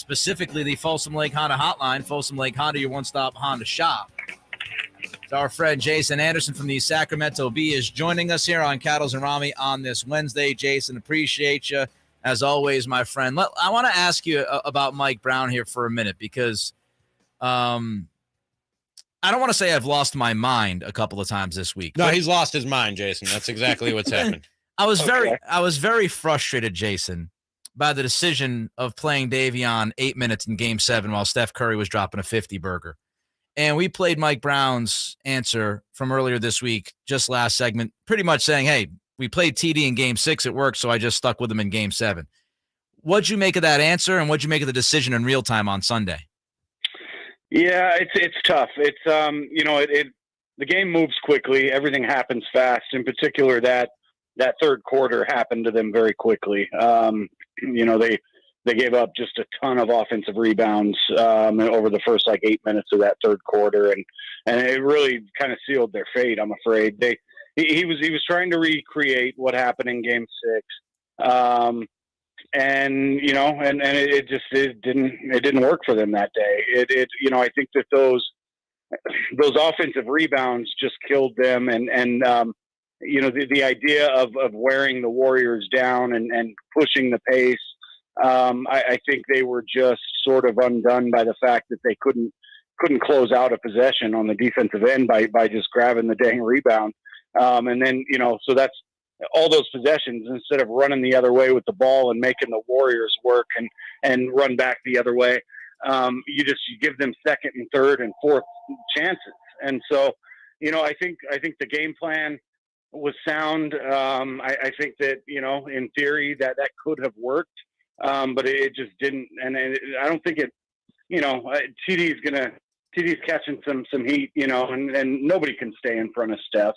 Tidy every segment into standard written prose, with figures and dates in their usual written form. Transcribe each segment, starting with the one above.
specifically the Folsom Lake Honda Hotline. Folsom Lake Honda, your one-stop Honda shop. Our friend Jason Anderson from the Sacramento Bee is joining us here on Cattles Ramie on this Wednesday. Jason, appreciate you as always, my friend. I want to ask you about Mike Brown here for a minute because I don't want to say I've lost my mind a couple of times this week. No, he's lost his mind, Jason. That's exactly what's happened. I was very frustrated, Jason, by the decision of playing Davion 8 minutes in Game 7 while Steph Curry was dropping a 50-burger. And we played Mike Brown's answer from earlier this week, just last segment, pretty much saying, hey, we played TD in Game 6. It worked, so I just stuck with him in Game 7. What'd you make of that answer, and what'd you make of the decision in real time on Sunday? Yeah, it's tough. It's the game moves quickly. Everything happens fast. In particular, that third quarter happened to them very quickly. They gave up just a ton of offensive rebounds over the first 8 minutes of that third quarter, and it really kind of sealed their fate. I'm afraid he was trying to recreate what happened in Game 6, and it didn't work for them that day. I think that those offensive rebounds just killed them, and the idea of wearing the Warriors down and pushing the pace. I think they were just sort of undone by the fact that they couldn't close out a possession on the defensive end by just grabbing the dang rebound. And then, so that's all those possessions, instead of running the other way with the ball and making the Warriors work and run back the other way. You give them second and third and fourth chances. And so, I think the game plan was sound. I think that, in theory that could have worked. But it just didn't, and I don't think it. TD's catching some heat, and nobody can stay in front of Steph.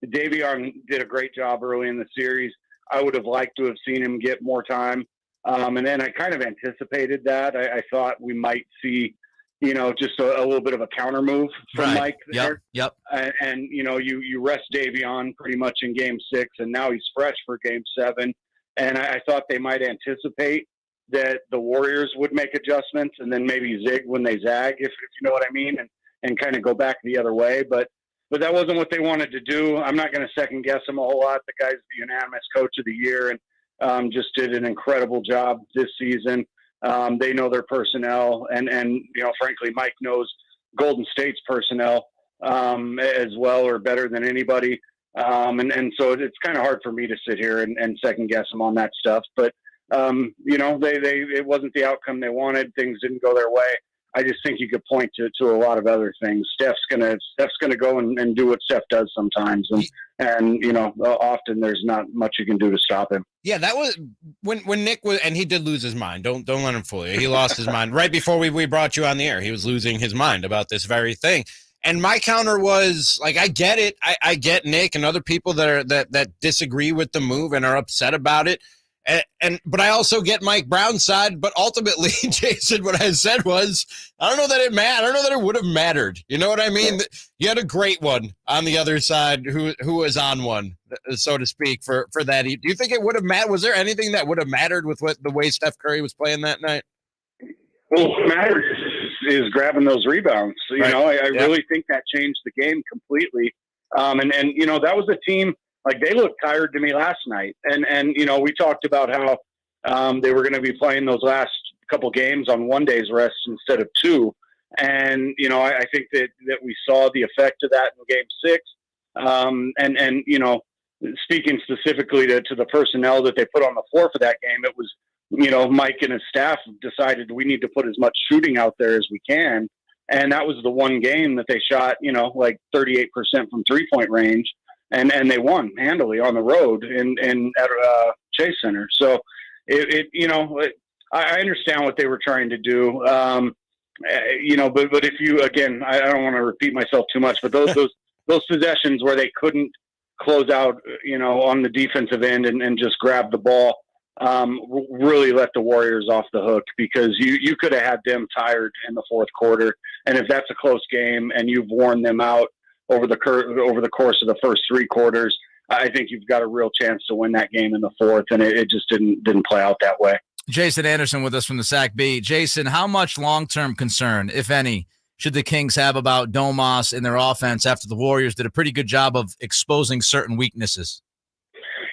Davion did a great job early in the series. I would have liked to have seen him get more time, and then I kind of anticipated that. I thought we might see, just a little bit of a counter move from Mike there. Yep. And you rest Davion pretty much in Game 6, and now he's fresh for Game 7. And I thought they might anticipate that the Warriors would make adjustments and then maybe zig when they zag, if you know what I mean, and kind of go back the other way. But that wasn't what they wanted to do. I'm not going to second guess him a whole lot. The guy's the unanimous coach of the year and just did an incredible job this season. They know their personnel, and frankly, Mike knows Golden State's personnel as well or better than anybody. And so it's kind of hard for me to sit here and second guess them on that stuff. But, it wasn't the outcome they wanted. Things didn't go their way. I just think you could point to a lot of other things. Steph's gonna go and do what Steph does sometimes. And often there's not much you can do to stop him. Yeah, that was when Nick was, and he did lose his mind. Don't let him fool you. He lost his mind right before we brought you on the air. He was losing his mind about this very thing. And my counter was I get it. I get Nick and other people that disagree with the move and are upset about it. But I also get Mike Brown's side. But ultimately, Jason, what I said was, I don't know that it mattered. I don't know that it would have mattered. You know what I mean? You had a great one on the other side who was on one, so to speak, for that. Do you think it would have mattered? Was there anything that would have mattered with the way Steph Curry was playing that night? Well, what matters is grabbing those rebounds. Right. I really think that changed the game completely. And that was a team, they looked tired to me last night. And we talked about how they were going to be playing those last couple games on one day's rest instead of two. And, I think that we saw the effect of that in Game 6. Speaking specifically to the personnel that they put on the floor for that game, it was, Mike and his staff decided we need to put as much shooting out there as we can. And that was the one game that they shot, 38% from 3-point range. And they won handily on the road at Chase Center. So I understand what they were trying to do. But if you, again, I don't want to repeat myself too much, but those possessions where they couldn't close out, on the defensive end and just grab the ball, really let the Warriors off the hook, because you could have had them tired in the fourth quarter. And if that's a close game and you've worn them out over the course of the first three quarters, I think you've got a real chance to win that game in the fourth. And it just didn't play out that way. Jason Anderson with us from the Sac B. Jason, how much long-term concern, if any, should the Kings have about Domas in their offense after the Warriors did a pretty good job of exposing certain weaknesses?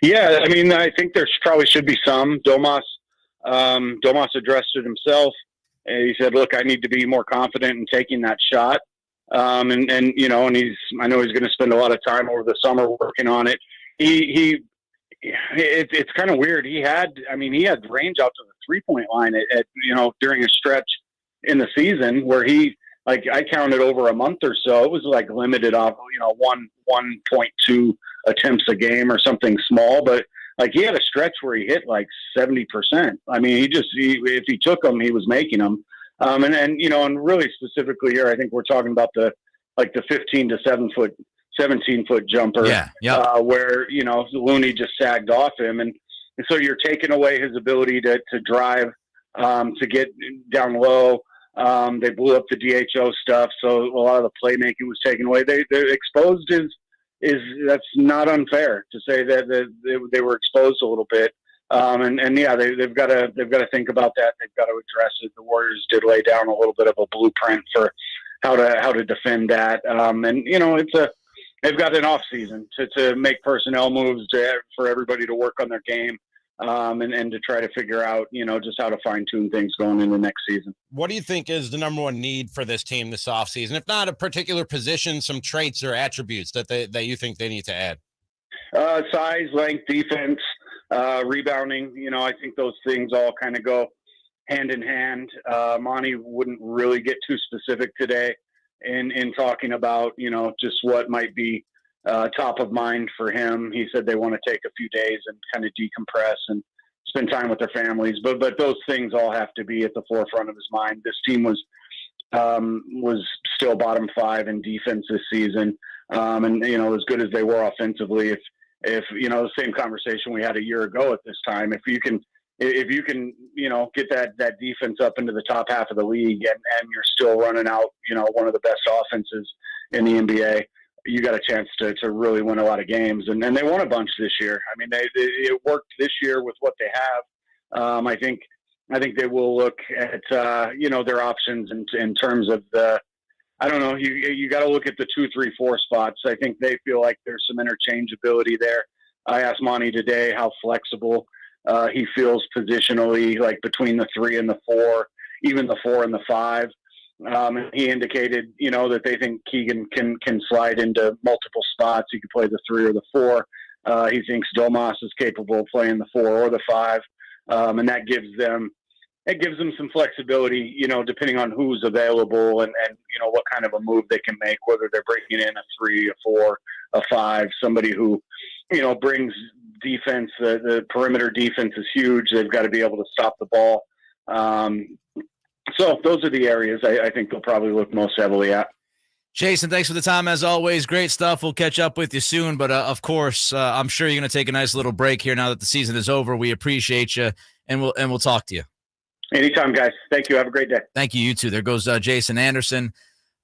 Yeah, I mean, I think there probably should be some. Domas addressed it himself. He said, "Look, I need to be more confident in taking that shot." I know he's going to spend a lot of time over the summer working on it. It's kind of weird. He had range out to the 3-point line at during a stretch in the season where I counted over a month or so. It was like limited off, 1.2 attempts a game or something small, but like he had a stretch where he hit like 70%. I mean, if he took them, he was making them. And really specifically here, I think we're talking about the 15 to 17 foot jumper, where, Looney just sagged off him. And so you're taking away his ability to drive, to get down low. They blew up the DHO stuff. So a lot of the playmaking was taken away. They exposed that's not unfair to say that they were exposed a little bit. They've got to think about that. They've got to address it. The Warriors did lay down a little bit of a blueprint for how to defend that. They've got an off season to make personnel moves for everybody to work on their game. And to try to figure out, just how to fine tune things going into next season. What do you think is the number one need for this team this offseason? If not a particular position, some traits or attributes that you think they need to add? Size, length, defense, rebounding. I think those things all kind of go hand in hand. Monty wouldn't really get too specific today in talking about, just what might be top of mind for him. He said they want to take a few days and kind of decompress and spend time with their families. But those things all have to be at the forefront of his mind. This team was still bottom 5 in defense this season. As good as they were offensively, if the same conversation we had a year ago at this time, if you can get that defense up into the top half of the league and you're still running out, one of the best offenses in the NBA, you got a chance to really win a lot of games. And they won a bunch this year. I mean, it worked this year with what they have. I think they will look at, their options in terms of you got to look at the 2, 3, 4 spots. I think they feel like there's some interchangeability there. I asked Monty today how flexible he feels positionally, like between the 3 and the 4, even the 4 and the 5. And he indicated, that they think Keegan can slide into multiple spots. He could play the 3 or the 4. He thinks Domas is capable of playing the 4 or the 5. And that gives them some flexibility, depending on who's available and what kind of a move they can make, whether they're bringing in a 3, a 4, a 5, somebody who, brings defense. The perimeter defense is huge. They've got to be able to stop the ball. So those are the areas I think they'll probably look most heavily at. Jason, thanks for the time as always. Great stuff. We'll catch up with you soon. But of course, I'm sure you're going to take a nice little break here now that the season is over. We appreciate you, and we'll talk to you. Anytime, guys. Thank you. Have a great day. Thank you. You too. There goes Jason Anderson.